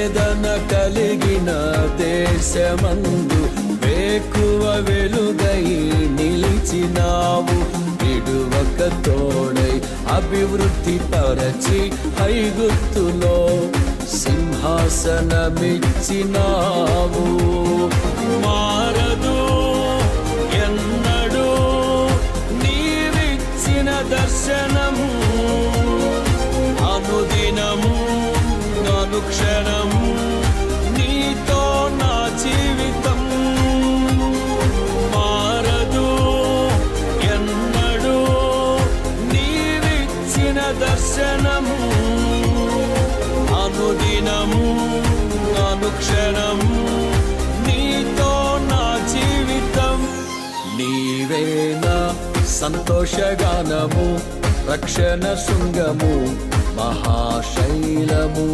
వేదన కలిగిన దేశమందు వేకువ వెలుగై నిలిచినావు. విడువక తోడై అభివృద్ధి పరచి ఐగుప్తులో సింహాసనమిచ్చినావు. మారదు ఎన్నడూ నీవిచ్చిన దర్శనము, అనుదినము అనుక్షణము నీతో నా జీవితం. మారదు ఎన్నడూ నీవిచ్చిన దర్శనము, అనుదినము అనుక్షణము నీతో నా జీవితం. నీవేనా సంతోషగానము, రక్షణ శృంగము, మహాశైలము.